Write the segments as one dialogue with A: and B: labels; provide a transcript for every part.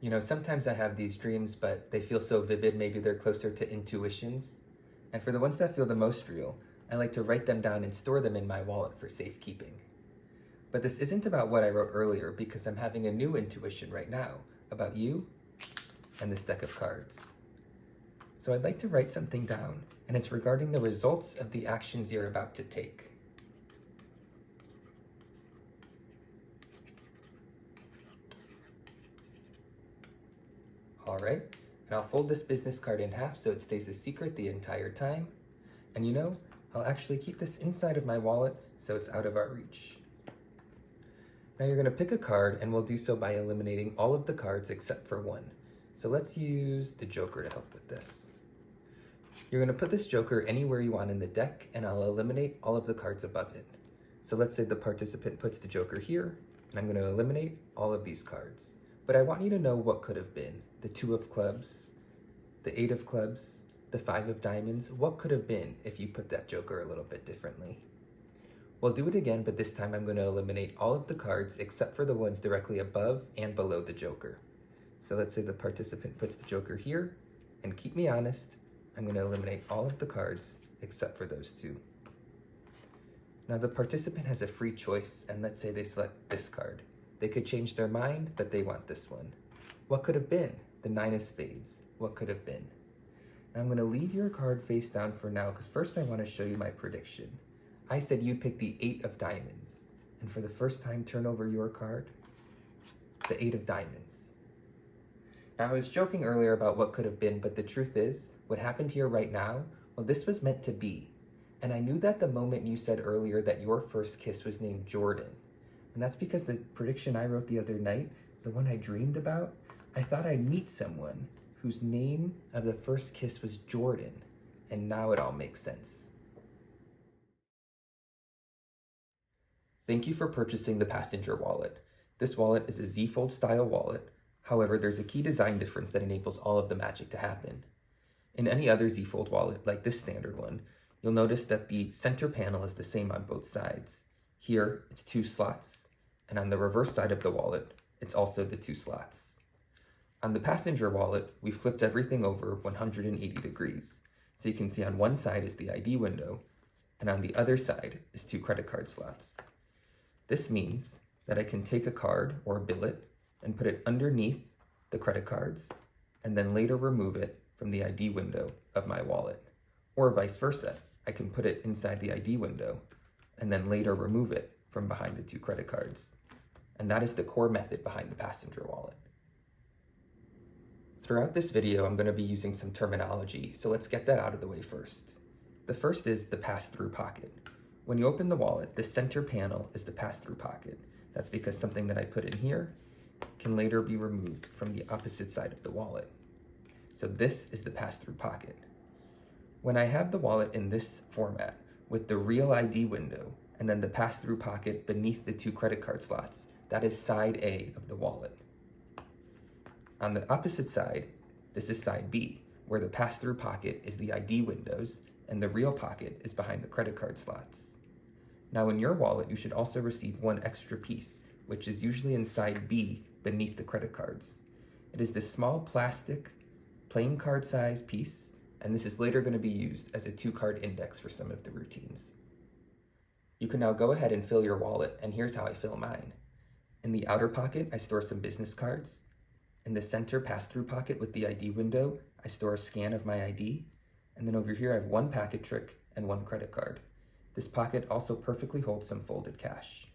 A: You know, sometimes I have these dreams, but they feel so vivid, maybe they're closer to intuitions. And for the ones that feel the most real, I like to write them down and store them in my wallet for safekeeping. But this isn't about what I wrote earlier because I'm having a new intuition right now about you and this deck of cards. So I'd like to write something down, and it's regarding the results of the actions you're about to take. All right, and I'll fold this business card in half so it stays a secret the entire time. And you know, I'll actually keep this inside of my wallet so it's out of our reach. Now you're gonna pick a card, and we'll do so by eliminating all of the cards except for one. So let's use the Joker to help with this. You're gonna put this Joker anywhere you want in the deck, and I'll eliminate all of the cards above it. So let's say the participant puts the Joker here, and I'm gonna eliminate all of these cards. But I want you to know what could have been. The 2 of clubs, the 8 of clubs, the 5 of diamonds. What could have been if you put that Joker a little bit differently? We'll do it again, but this time I'm going to eliminate all of the cards except for the ones directly above and below the Joker. So let's say the participant puts the Joker here, and keep me honest, I'm going to eliminate all of the cards except for those 2. Now the participant has a free choice, and let's say they select this card. They could change their mind, but they want this one. What could have been? The 9 of spades. What could have been? Now I'm going to leave your card face down for now, because first I want to show you my prediction. I said you'd pick the 8 of diamonds, and for the first time, turn over your card, the 8 of diamonds. Now I was joking earlier about what could have been, but the truth is, what happened here right now, well, this was meant to be. And I knew that the moment you said earlier that your first kiss was named Jordan. And that's because the prediction I wrote the other night, the one I dreamed about, I thought I'd meet someone whose name of the first kiss was Jordan, and now it all makes sense. Thank you for purchasing the passenger wallet. This wallet is a Z-Fold style wallet. However, there's a key design difference that enables all of the magic to happen. In any other Z-Fold wallet, like this standard one, you'll notice that the center panel is the same on both sides. Here, it's 2 slots, and on the reverse side of the wallet, it's also the 2 slots. On the passenger wallet, we flipped everything over 180 degrees. So you can see on one side is the ID window, and on the other side is 2 credit card slots. This means that I can take a card or a billet and put it underneath the credit cards and then later remove it from the ID window of my wallet. Or vice versa, I can put it inside the ID window and then later remove it from behind the 2 credit cards. And that is the core method behind the passenger wallet. Throughout this video, I'm going to be using some terminology, so let's get that out of the way first. The first is the pass-through pocket. When you open the wallet, the center panel is the pass-through pocket. That's because something that I put in here can later be removed from the opposite side of the wallet. So this is the pass-through pocket. When I have the wallet in this format, with the real ID window and then the pass-through pocket beneath the 2 credit card slots, that is side A of the wallet. On the opposite side, this is side B, where the pass-through pocket is the ID windows and the real pocket is behind the credit card slots. Now in your wallet, you should also receive one extra piece, which is usually in side B beneath the credit cards. It is this small plastic, playing card size piece, and this is later going to be used as a 2-card index for some of the routines. You can now go ahead and fill your wallet, and here's how I fill mine. In the outer pocket, I store some business cards. In the center pass-through pocket with the ID window, I store a scan of my ID. And then over here, I have 1 packet trick and 1 credit card. This pocket also perfectly holds some folded cash.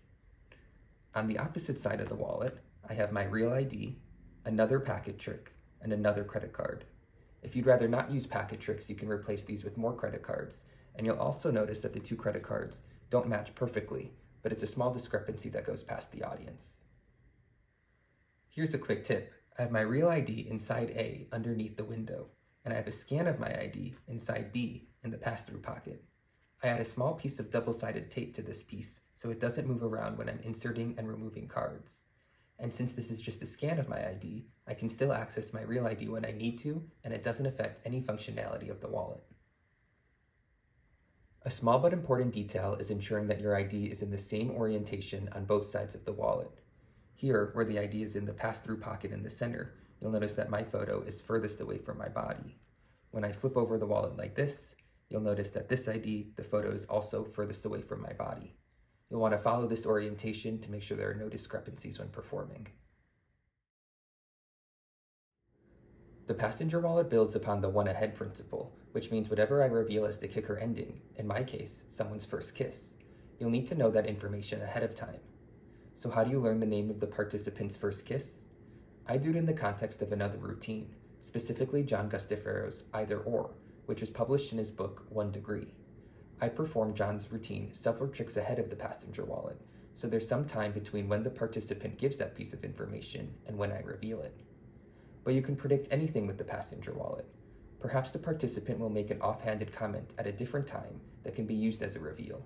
A: On the opposite side of the wallet, I have my real ID, another packet trick, and another credit card. If you'd rather not use packet tricks, you can replace these with more credit cards. And you'll also notice that the 2 credit cards don't match perfectly, but it's a small discrepancy that goes past the audience. Here's a quick tip. I have my real ID inside A underneath the window, and I have a scan of my ID inside B in the pass-through pocket. I add a small piece of double-sided tape to this piece so it doesn't move around when I'm inserting and removing cards. And since this is just a scan of my ID, I can still access my real ID when I need to, and it doesn't affect any functionality of the wallet. A small but important detail is ensuring that your ID is in the same orientation on both sides of the wallet. Here, where the ID is in the pass-through pocket in the center, you'll notice that my photo is furthest away from my body. When I flip over the wallet like this, you'll notice that this ID, the photo, is also furthest away from my body. You'll want to follow this orientation to make sure there are no discrepancies when performing. The passenger wallet builds upon the one ahead principle, which means whatever I reveal as the kicker ending, in my case, someone's first kiss, you'll need to know that information ahead of time. So how do you learn the name of the participant's first kiss? I do it in the context of another routine, specifically John Gustafero's Either Or, which was published in his book 1 Degree. I perform John's routine several tricks ahead of the passenger wallet, so there's some time between when the participant gives that piece of information and when I reveal it. But you can predict anything with the passenger wallet. Perhaps the participant will make an offhanded comment at a different time that can be used as a reveal.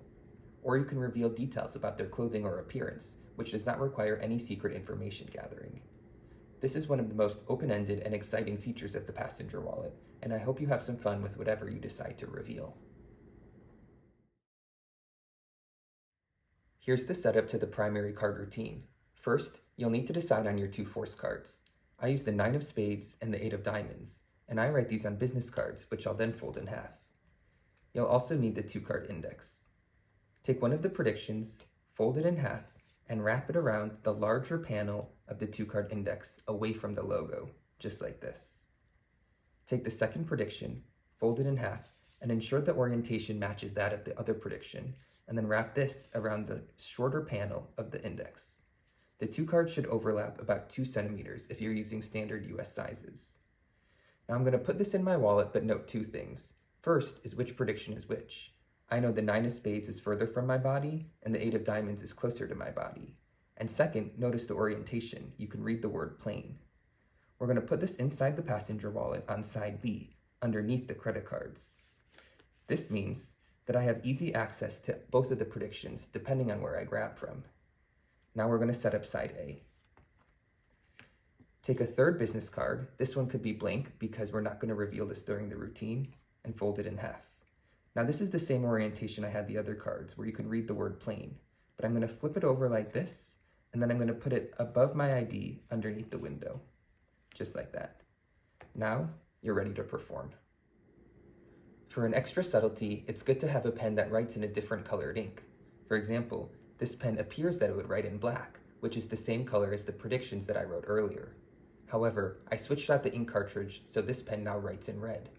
A: Or you can reveal details about their clothing or appearance, which does not require any secret information gathering. This is one of the most open-ended and exciting features of the passenger wallet, and I hope you have some fun with whatever you decide to reveal. Here's the setup to the primary card routine. First, you'll need to decide on your two force cards. I use the 9 of spades and the 8 of diamonds, and I write these on business cards, which I'll then fold in half. You'll also need the 2-card index. Take one of the predictions, fold it in half, and wrap it around the larger panel of the 2-card index away from the logo, just like this. Take the second prediction, fold it in half, and ensure the orientation matches that of the other prediction, and then wrap this around the shorter panel of the index. The 2 cards should overlap about 2 centimeters if you're using standard US sizes. Now I'm going to put this in my wallet, but note 2 things. First is which prediction is which. I know the 9 of spades is further from my body, and the 8 of diamonds is closer to my body. And second, notice the orientation. You can read the word plain. We're going to put this inside the passenger wallet on side B, underneath the credit cards. This means that I have easy access to both of the predictions, depending on where I grab from. Now we're going to set up side A. Take a third business card. This one could be blank because we're not going to reveal this during the routine, and fold it in half. Now this is the same orientation I had the other cards, where you can read the word plain, but I'm going to flip it over like this, and then I'm going to put it above my ID underneath the window, just like that. Now you're ready to perform. For an extra subtlety, it's good to have a pen that writes in a different colored ink. For example, this pen appears that it would write in black, which is the same color as the predictions that I wrote earlier. However, I switched out the ink cartridge, so this pen now writes in red.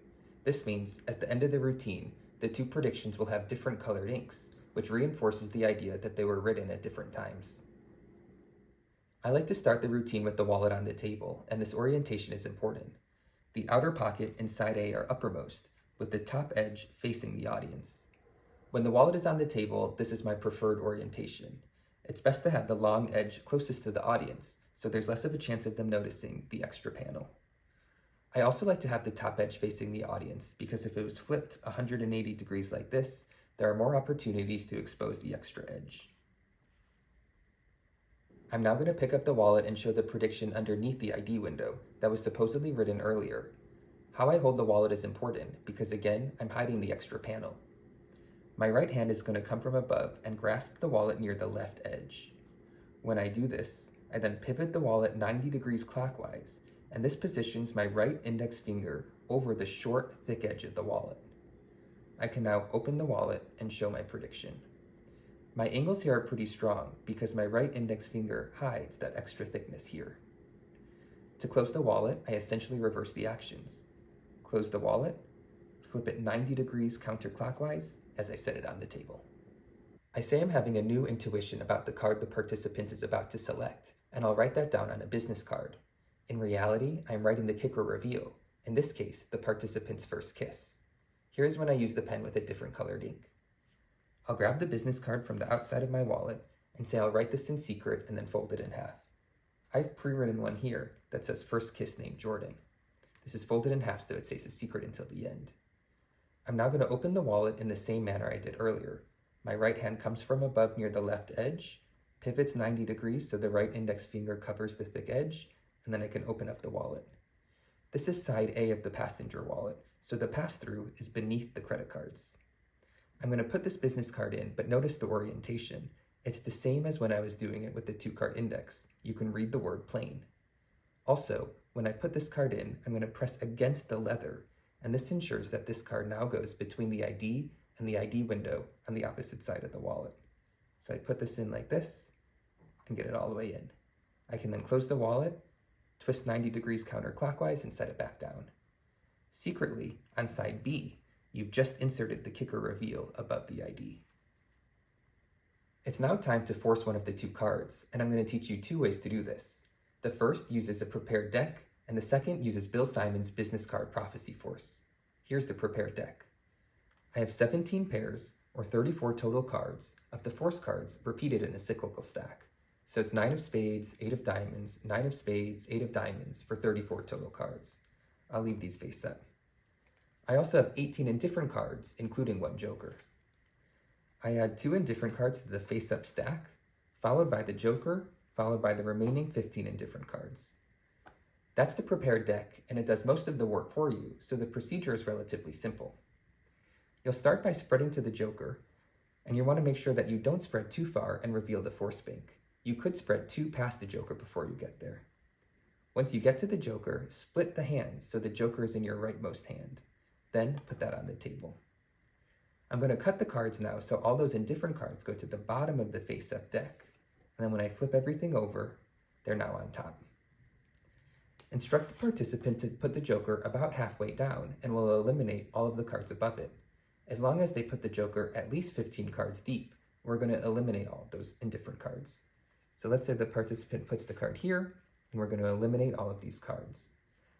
A: This means, at the end of the routine, the 2 predictions will have different colored inks, which reinforces the idea that they were written at different times. I like to start the routine with the wallet on the table, and this orientation is important. The outer pocket and side A are uppermost, with the top edge facing the audience. When the wallet is on the table, this is my preferred orientation. It's best to have the long edge closest to the audience, so there's less of a chance of them noticing the extra panel. I also like to have the top edge facing the audience, because if it was flipped 180 degrees like this, there are more opportunities to expose the extra edge. I'm now going to pick up the wallet and show the prediction underneath the ID window that was supposedly written earlier. How I hold the wallet is important, because again, I'm hiding the extra panel. My right hand is going to come from above and grasp the wallet near the left edge. When I do this, I then pivot the wallet 90 degrees clockwise, and this positions my right index finger over the short, thick edge of the wallet. I can now open the wallet and show my prediction. My angles here are pretty strong because my right index finger hides that extra thickness here. To close the wallet, I essentially reverse the actions. Close the wallet, flip it 90 degrees counterclockwise as I set it on the table. I say I'm having a new intuition about the card the participant is about to select, and I'll write that down on a business card. In reality, I'm writing the kicker reveal, in this case, the participant's first kiss. Here's when I use the pen with a different colored ink. I'll grab the business card from the outside of my wallet and say I'll write this in secret and then fold it in half. I've pre-written one here that says first kiss named Jordan. This is folded in half so it stays a secret until the end. I'm now going to open the wallet in the same manner I did earlier. My right hand comes from above near the left edge, pivots 90 degrees so the right index finger covers the thick edge, and then I can open up the wallet. This is side A of the passenger wallet, so the pass-through is beneath the credit cards. I'm going to put this business card in, but notice the orientation. It's the same as when I was doing it with the 2-card index. You can read the word plain. Also, when I put this card in, I'm going to press against the leather, and this ensures that this card now goes between the ID and the ID window on the opposite side of the wallet. So I put this in like this and get it all the way in. I can then close the wallet, twist 90 degrees counterclockwise, and set it back down. Secretly, on side B, you've just inserted the kicker reveal above the ID. It's now time to force one of the two cards, and I'm going to teach you two ways to do this. The first uses a prepared deck, and the second uses Bill Simon's business card prophecy force. Here's the prepared deck. I have 17 pairs, or 34 total cards, of the force cards repeated in a cyclical stack. So it's 9 of spades, 8 of diamonds, 9 of spades, 8 of diamonds for 34 total cards. I'll leave these face up. I also have 18 indifferent cards, including one joker. I add 2 indifferent cards to the face-up stack, followed by the joker, followed by the remaining 15 indifferent cards. That's the prepared deck, and it does most of the work for you, so the procedure is relatively simple. You'll start by spreading to the joker, and you want to make sure that you don't spread too far and reveal the force bank. You could spread 2 past the joker before you get there. Once you get to the joker, split the hands so the joker is in your rightmost hand. Then put that on the table. I'm going to cut the cards now so all those indifferent cards go to the bottom of the face-up deck, and then when I flip everything over, they're now on top. Instruct the participant to put the joker about halfway down, and we'll eliminate all of the cards above it. As long as they put the joker at least 15 cards deep, we're going to eliminate all of those indifferent cards. So let's say the participant puts the card here, and we're going to eliminate all of these cards.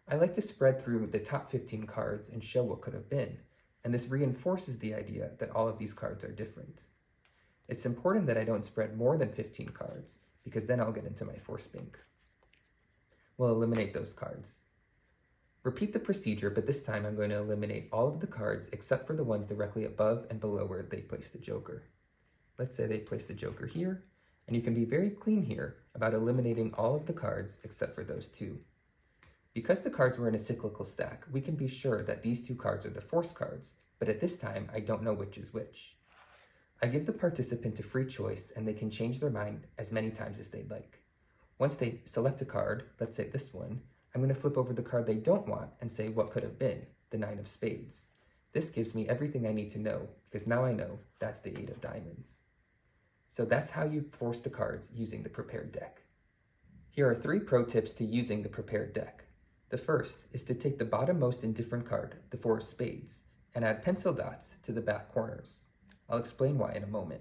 A: I like to spread through the top 15 cards and show what could have been, and this reinforces the idea that all of these cards are different. It's important that I don't spread more than 15 cards, because then I'll get into my force bank. We'll eliminate those cards. Repeat the procedure, but this time I'm going to eliminate all of the cards except for the ones directly above and below where they place the joker. Let's say they place the joker here, and you can be very clean here about eliminating all of the cards except for those 2. Because the cards were in a cyclical stack, we can be sure that these 2 cards are the force cards, but at this time, I don't know which is which. I give the participant a free choice, and they can change their mind as many times as they'd like. Once they select a card, let's say this one, I'm going to flip over the card they don't want and say what could have been, the 9 of spades. This gives me everything I need to know, because now I know that's the 8 of diamonds. So that's how you force the cards using the prepared deck. Here are 3 pro tips to using the prepared deck. The first is to take the bottommost indifferent card, the 4 of spades, and add pencil dots to the back corners. I'll explain why in a moment.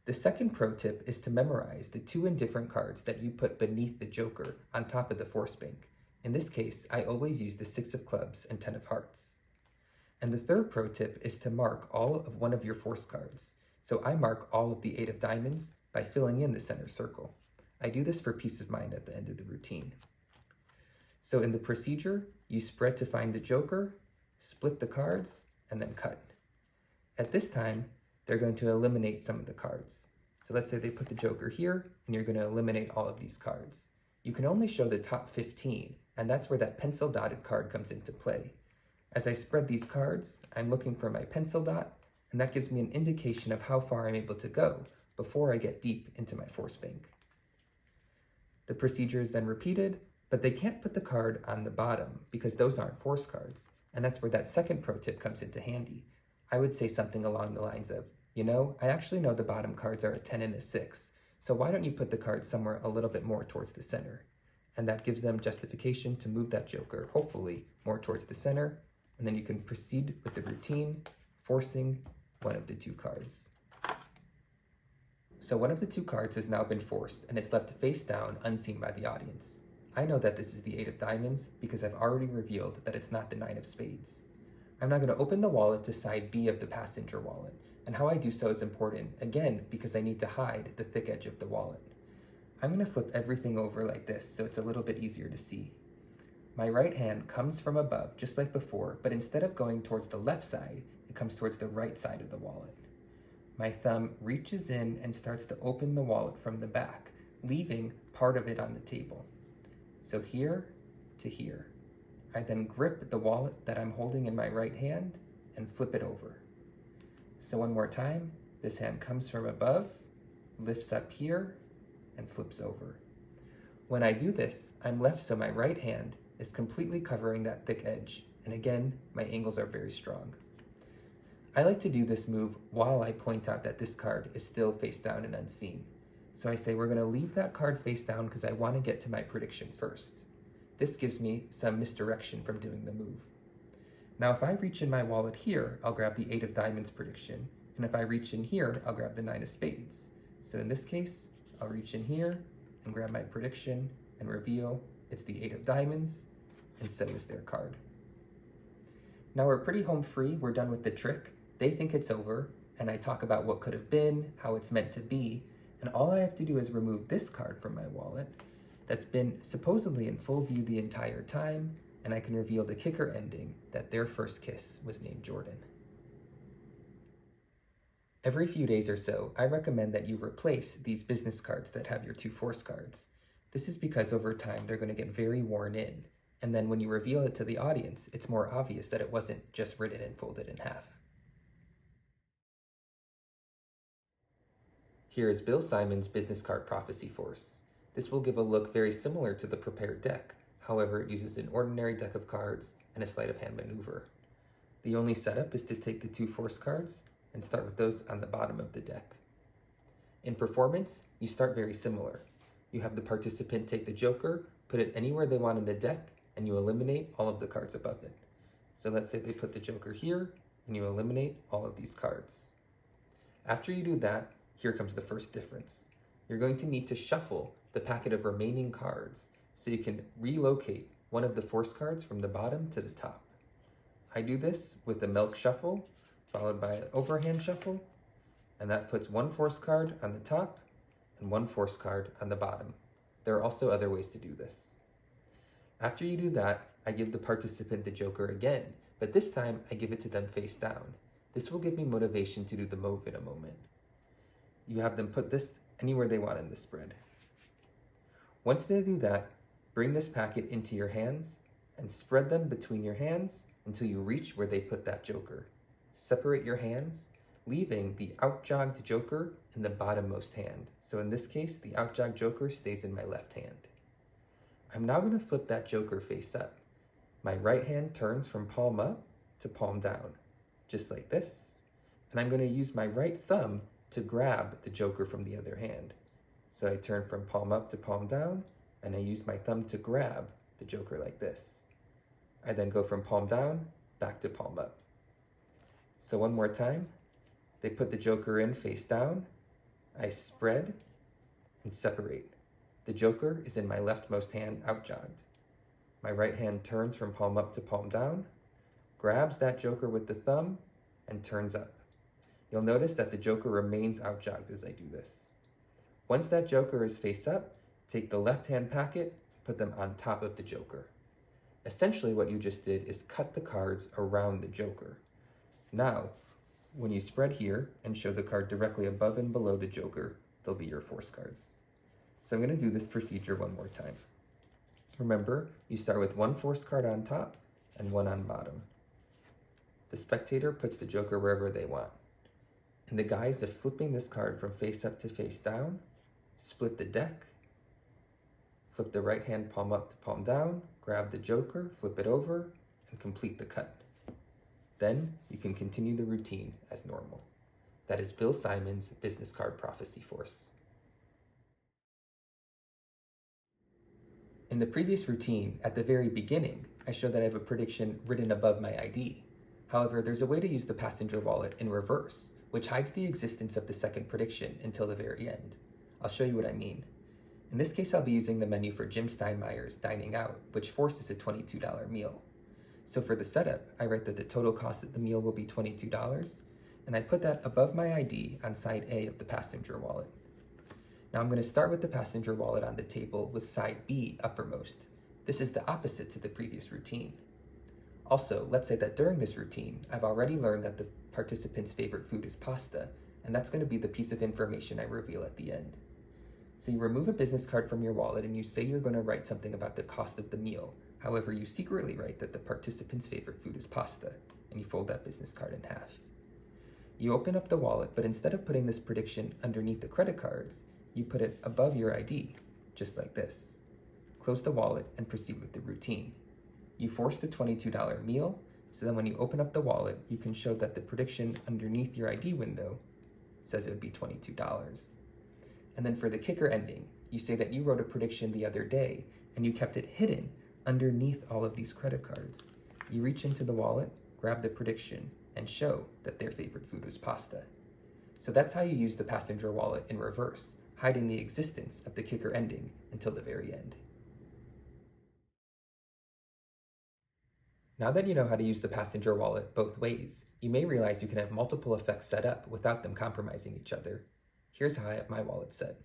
A: The second pro tip is to memorize the 2 indifferent cards that you put beneath the joker on top of the force bank. In this case, I always use the 6 of clubs and 10 of hearts. And the third pro tip is to mark all of one of your force cards. So I mark all of the 8 of diamonds by filling in the center circle. I do this for peace of mind at the end of the routine. So in the procedure, you spread to find the joker, split the cards, and then cut. At this time, they're going to eliminate some of the cards. So let's say they put the joker here, and you're going to eliminate all of these cards. You can only show the top 15, and that's where that pencil dotted card comes into play. As I spread these cards, I'm looking for my pencil dot, and that gives me an indication of how far I'm able to go before I get deep into my force bank. The procedure is then repeated, but they can't put the card on the bottom because those aren't force cards, and that's where that second pro tip comes into handy. I would say something along the lines of, I actually know the bottom cards are a 10 and a 6, so why don't you put the card somewhere a little bit more towards the center? And that gives them justification to move that joker, hopefully, more towards the center, and then you can proceed with the routine, forcing one of the 2 cards. So one of the 2 cards has now been forced, and it's left face down, unseen by the audience. I know that this is the 8 of diamonds because I've already revealed that it's not the 9 of spades. I'm now going to open the wallet to side B of the passenger wallet, and how I do so is important, again, because I need to hide the thick edge of the wallet. I'm going to flip everything over like this so it's a little bit easier to see. My right hand comes from above, just like before, but instead of going towards the left side, it comes towards the right side of the wallet. My thumb reaches in and starts to open the wallet from the back, leaving part of it on the table. So here to here. I then grip the wallet that I'm holding in my right hand and flip it over. So one more time, this hand comes from above, lifts up here, and flips over. When I do this, I'm left so my right hand is completely covering that thick edge, and again, my angles are very strong. I like to do this move while I point out that this card is still face down and unseen. So I say we're going to leave that card face down because I want to get to my prediction first. This gives me some misdirection from doing the move. Now if I reach in my wallet here, I'll grab the 8 of diamonds prediction, and if I reach in here, I'll grab the 9 of spades. So in this case, I'll reach in here and grab my prediction and reveal it's the 8 of diamonds, and so is their card. Now we're pretty home free, we're done with the trick. They think it's over, and I talk about what could have been, how it's meant to be, and all I have to do is remove this card from my wallet that's been supposedly in full view the entire time, and I can reveal the kicker ending that their first kiss was named Jordan. Every few days or so, I recommend that you replace these business cards that have your 2 force cards. This is because over time they're going to get very worn in, and then when you reveal it to the audience, it's more obvious that it wasn't just written and folded in half. Here is Bill Simon's business card prophecy force. This will give a look very similar to the prepared deck. However, it uses an ordinary deck of cards and a sleight of hand maneuver. The only setup is to take the 2 force cards and start with those on the bottom of the deck. In performance, you start very similar. You have the participant take the joker, put it anywhere they want in the deck, and you eliminate all of the cards above it. So let's say they put the joker here, and you eliminate all of these cards. After you do that, here comes the first difference. You're going to need to shuffle the packet of remaining cards so you can relocate one of the force cards from the bottom to the top. I do this with a milk shuffle, followed by an overhand shuffle, and that puts 1 force card on the top and 1 force card on the bottom. There are also other ways to do this. After you do that, I give the participant the joker again, but this time I give it to them face down. This will give me motivation to do the move in a moment. You have them put this anywhere they want in the spread. Once they do that, bring this packet into your hands and spread them between your hands until you reach where they put that joker. Separate your hands, leaving the outjogged joker in the bottommost hand. So in this case, the outjogged joker stays in my left hand. I'm now going to flip that joker face up. My right hand turns from palm up to palm down, just like this. And I'm going to use my right thumb to grab the joker from the other hand. So I turn from palm up to palm down, and I use my thumb to grab the joker like this. I then go from palm down, back to palm up. So one more time, they put the joker in face down, I spread and separate. The joker is in my leftmost hand outjogged. My right hand turns from palm up to palm down, grabs that joker with the thumb, and turns up. You'll notice that the joker remains outjogged as I do this. Once that joker is face up, take the left hand packet, put them on top of the joker. Essentially what you just did is cut the cards around the joker. Now, when you spread here and show the card directly above and below the joker, they'll be your force cards. So I'm going to do this procedure one more time. Remember, you start with 1 force card on top and 1 on bottom. The spectator puts the joker wherever they want. In the guise of flipping this card from face up to face down, split the deck, flip the right hand palm up to palm down, grab the joker, flip it over, and complete the cut. Then you can continue the routine as normal. That is Bill Simon's business card prophecy force. In the previous routine, at the very beginning, I showed that I have a prediction written above my ID. However, there's a way to use the passenger wallet in reverse, which hides the existence of the second prediction until the very end. I'll show you what I mean. In this case, I'll be using the menu for Jim Steinmeier's Dining Out, which forces a $22 meal. So for the setup, I write that the total cost of the meal will be $22, and I put that above my ID on side A of the passenger wallet. Now I'm going to start with the passenger wallet on the table with side B uppermost. This is the opposite to the previous routine. Also, let's say that during this routine, I've already learned that the participant's favorite food is pasta, and that's going to be the piece of information I reveal at the end. So you remove a business card from your wallet and you say you're going to write something about the cost of the meal. However, you secretly write that the participant's favorite food is pasta, and you fold that business card in half. You open up the wallet, but instead of putting this prediction underneath the credit cards, you put it above your ID, just like this. Close the wallet and proceed with the routine. You force the $22 meal, so then when you open up the wallet, you can show that the prediction underneath your ID window says it would be $22. And then for the kicker ending, you say that you wrote a prediction the other day and you kept it hidden underneath all of these credit cards. You reach into the wallet, grab the prediction, and show that their favorite food was pasta. So that's how you use the passenger wallet in reverse, hiding the existence of the kicker ending until the very end. Now that you know how to use the passenger wallet both ways, you may realize you can have multiple effects set up without them compromising each other. Here's how I have my wallet set.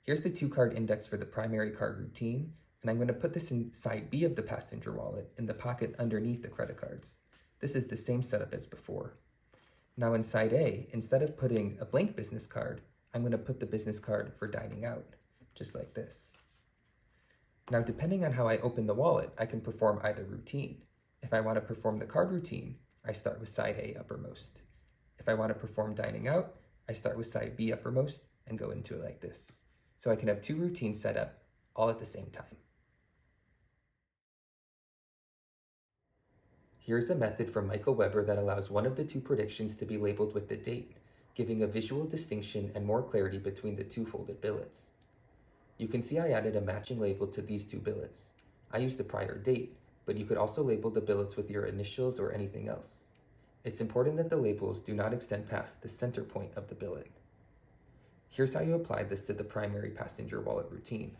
A: Here's the 2-card index for the primary card routine, and I'm going to put this in side B of the passenger wallet in the pocket underneath the credit cards. This is the same setup as before. Now in side A, instead of putting a blank business card, I'm going to put the business card for dining out, just like this. Now depending on how I open the wallet, I can perform either routine. If I want to perform the card routine, I start with side A uppermost. If I want to perform dining out, I start with side B uppermost and go into it like this. So I can have 2 routines set up all at the same time. Here's a method from Michael Weber that allows one of the 2 predictions to be labeled with the date, giving a visual distinction and more clarity between the 2 folded billets. You can see I added a matching label to these 2 billets. I used the prior date, but you could also label the billets with your initials or anything else. It's important that the labels do not extend past the center point of the billet. Here's how you apply this to the primary passenger wallet routine.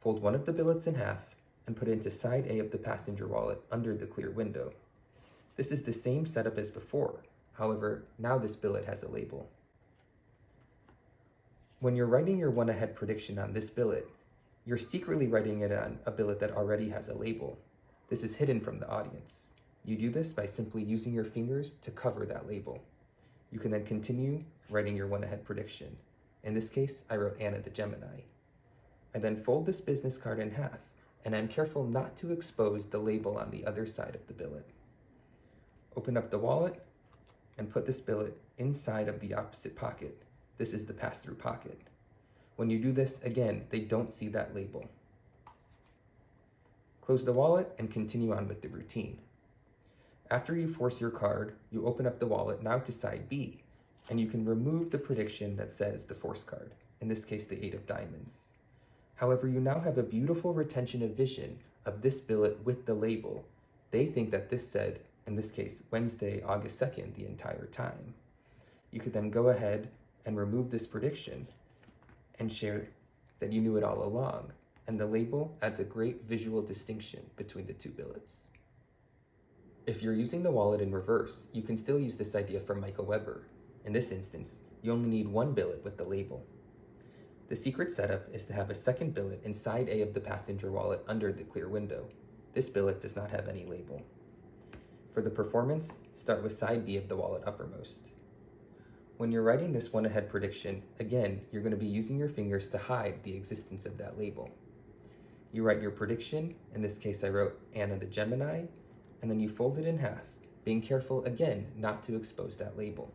A: Fold one of the billets in half and put it into side A of the passenger wallet under the clear window. This is the same setup as before, however, now this billet has a label. When you're writing your one-ahead prediction on this billet, you're secretly writing it on a billet that already has a label. This is hidden from the audience. You do this by simply using your fingers to cover that label. You can then continue writing your one-ahead prediction. In this case, I wrote Anna the Gemini. I then fold this business card in half, and I'm careful not to expose the label on the other side of the billet. Open up the wallet and put this billet inside of the opposite pocket. This is the pass-through pocket. When you do this, again, they don't see that label. Close the wallet and continue on with the routine. After you force your card, you open up the wallet now to side B, and you can remove the prediction that says the force card, in this case the 8 of diamonds. However, you now have a beautiful retention of vision of this billet with the label. They think that this said, in this case, Wednesday, August 2nd, the entire time. You could then go ahead and remove this prediction and share that you knew it all along, and the label adds a great visual distinction between the 2 billets. If you're using the wallet in reverse, you can still use this idea from Michael Weber. In this instance, you only need 1 billet with the label. The secret setup is to have a second billet inside A of the passenger wallet under the clear window. This billet does not have any label. For the performance, start with side B of the wallet uppermost. When you're writing this one-ahead prediction, again, you're going to be using your fingers to hide the existence of that label. You write your prediction, in this case I wrote Anna the Gemini, and then you fold it in half, being careful again not to expose that label.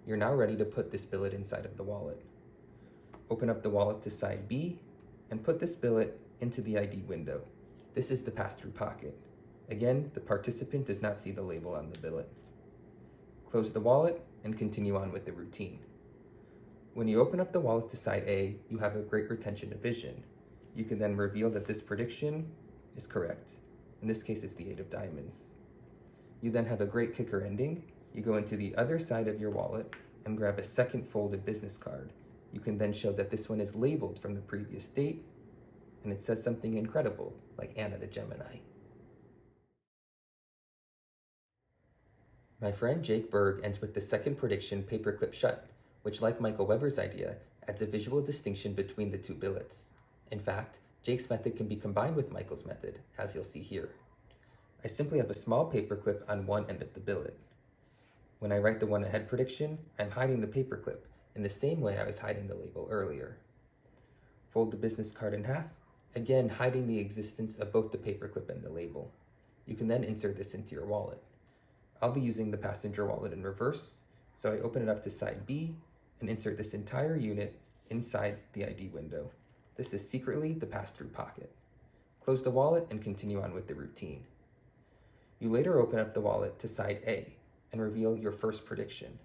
A: You're now ready to put this billet inside of the wallet. Open up the wallet to side B and put this billet into the ID window. This is the pass-through pocket. Again, the participant does not see the label on the billet. Close the wallet and continue on with the routine. When you open up the wallet to side A, you have a great retention of vision. You can then reveal that this prediction is correct. In this case, it's the 8 of diamonds. You then have a great kicker ending. You go into the other side of your wallet and grab a second folded business card. You can then show that this one is labeled from the previous date, and it says something incredible, like Anna the Gemini. My friend Jake Berg ends with the second prediction, Paperclip Shut, which, like Michael Weber's idea, adds a visual distinction between the 2 billets. In fact, Jake's method can be combined with Michael's method, as you'll see here. I simply have a small paperclip on one end of the billet. When I write the one-ahead prediction, I'm hiding the paperclip in the same way I was hiding the label earlier. Fold the business card in half, again hiding the existence of both the paperclip and the label. You can then insert this into your wallet. I'll be using the passenger wallet in reverse, so I open it up to side B and insert this entire unit inside the ID window. This is secretly the pass-through pocket. Close the wallet and continue on with the routine. You later open up the wallet to side A and reveal your first prediction.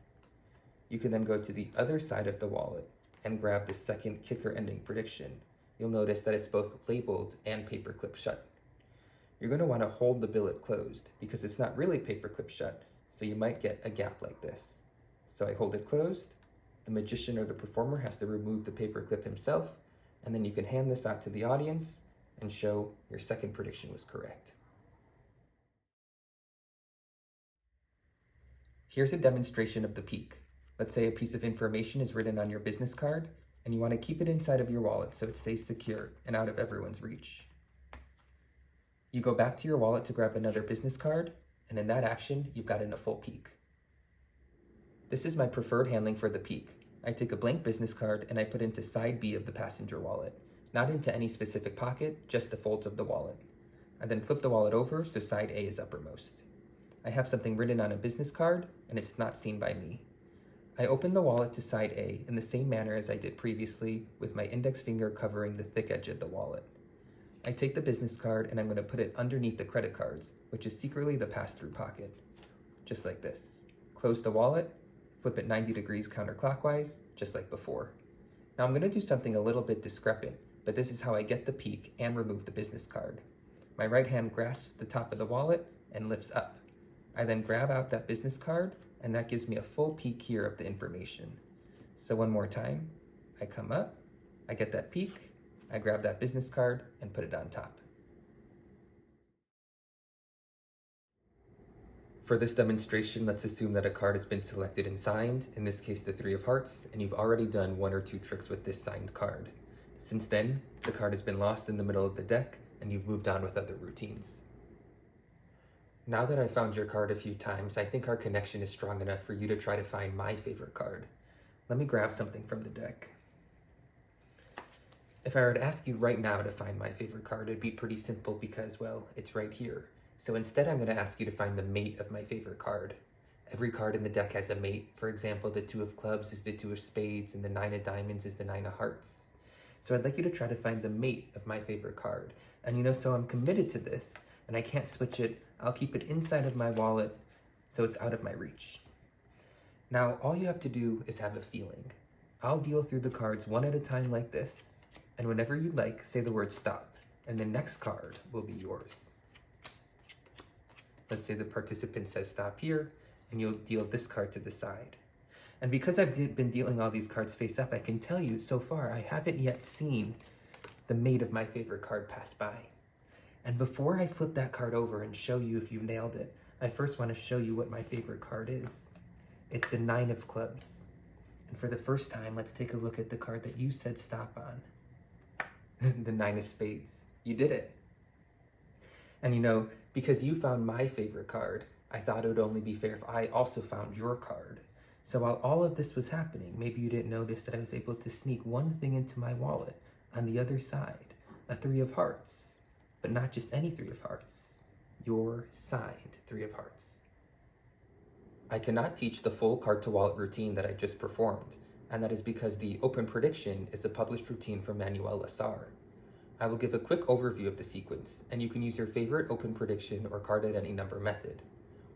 A: You can then go to the other side of the wallet and grab the second kicker ending prediction. You'll notice that it's both labeled and paperclip shut. You're going to want to hold the billet closed because it's not really paperclip shut, so you might get a gap like this. So I hold it closed, the magician or the performer has to remove the paperclip himself, and then you can hand this out to the audience and show your second prediction was correct. Here's a demonstration of the peek. Let's say a piece of information is written on your business card and you want to keep it inside of your wallet so it stays secure and out of everyone's reach. You go back to your wallet to grab another business card, and in that action, you've gotten a full peek. This is my preferred handling for the peek. I take a blank business card and I put into side B of the passenger wallet, not into any specific pocket, just the folds of the wallet. I then flip the wallet over so side A is uppermost. I have something written on a business card and it's not seen by me. I open the wallet to side A in the same manner as I did previously, with my index finger covering the thick edge of the wallet. I take the business card and I'm going to put it underneath the credit cards, which is secretly the pass-through pocket. Just like this. Close the wallet, flip it 90 degrees counterclockwise, just like before. Now I'm going to do something a little bit discrepant, but this is how I get the peek and remove the business card. My right hand grasps the top of the wallet and lifts up. I then grab out that business card, and that gives me a full peek here of the information. So one more time, I come up, I get that peek, I grab that business card and put it on top. For this demonstration, let's assume that a card has been selected and signed, in this case the 3 of hearts, and you've already done 1 or 2 tricks with this signed card. Since then, the card has been lost in the middle of the deck and you've moved on with other routines. Now that I've found your card a few times, I think our connection is strong enough for you to try to find my favorite card. Let me grab something from the deck. If I were to ask you right now to find my favorite card, it'd be pretty simple because, well, it's right here. So instead, I'm going to ask you to find the mate of my favorite card. Every card in the deck has a mate. For example, the 2 of clubs is the 2 of spades and the 9 of diamonds is the 9 of hearts. So I'd like you to try to find the mate of my favorite card. And so I'm committed to this and I can't switch it. I'll keep it inside of my wallet so it's out of my reach. Now, all you have to do is have a feeling. I'll deal through the cards one at a time like this. And whenever you like, say the word stop, and the next card will be yours. Let's say the participant says stop here, and you'll deal this card to the side. And because I've been dealing all these cards face up, I can tell you so far I haven't yet seen the mate of my favorite card pass by. And before I flip that card over and show you if you nailed it, I first want to show you what my favorite card is. It's the 9 of clubs. And for the first time, let's take a look at the card that you said stop on. The 9 of spades. You did it. And because you found my favorite card, I thought it would only be fair if I also found your card. So while all of this was happening, maybe you didn't notice that I was able to sneak one thing into my wallet on the other side, a 3 of hearts. But not just any 3 of hearts, your signed 3 of hearts. I cannot teach the full card to wallet routine that I just performed, and that is because the open prediction is a published routine from Manuel Lasar. I will give a quick overview of the sequence, and you can use your favorite open prediction or card at any number method.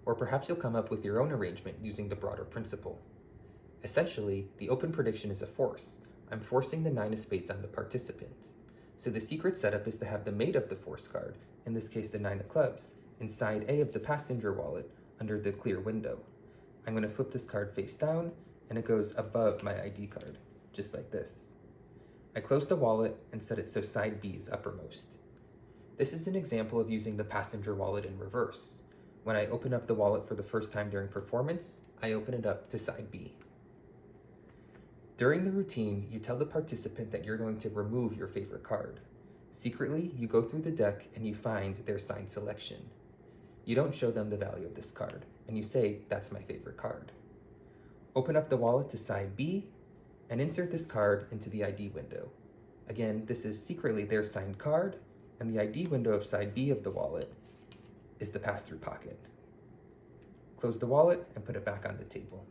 A: Or perhaps you'll come up with your own arrangement using the broader principle. Essentially, the open prediction is a force. I'm forcing the 9 of spades on the participant. So the secret setup is to have the mate of the force card, in this case the 9 of clubs, inside A of the passenger wallet under the clear window. I'm going to flip this card face down, and it goes above my ID card, just like this. I close the wallet and set it so side B is uppermost. This is an example of using the passenger wallet in reverse. When I open up the wallet for the first time during performance, I open it up to side B. During the routine, you tell the participant that you're going to remove your favorite card. Secretly, you go through the deck and you find their signed selection. You don't show them the value of this card, and you say, that's my favorite card. Open up the wallet to side B, and insert this card into the ID window. Again, this is secretly their signed card, and the ID window of side B of the wallet is the pass-through pocket. Close the wallet and put it back on the table.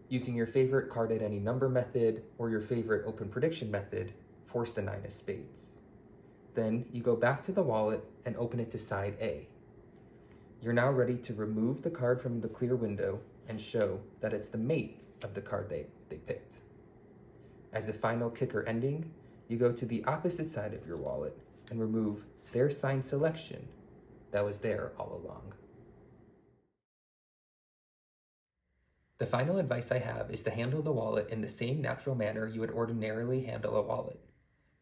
A: Using your favorite card at any number method or your favorite open prediction method, force the 9 of spades. Then you go back to the wallet and open it to side A. You're now ready to remove the card from the clear window and show that it's the mate of the card they picked. As a final kicker ending, you go to the opposite side of your wallet and remove their signed selection that was there all along. The final advice I have is to handle the wallet in the same natural manner you would ordinarily handle a wallet.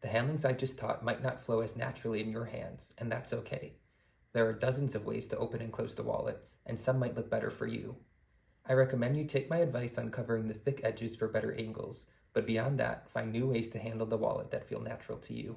A: The handlings I just taught might not flow as naturally in your hands, and that's okay. There are dozens of ways to open and close the wallet, and some might look better for you. I recommend you take my advice on covering the thick edges for better angles, but beyond that, find new ways to handle the wallet that feel natural to you.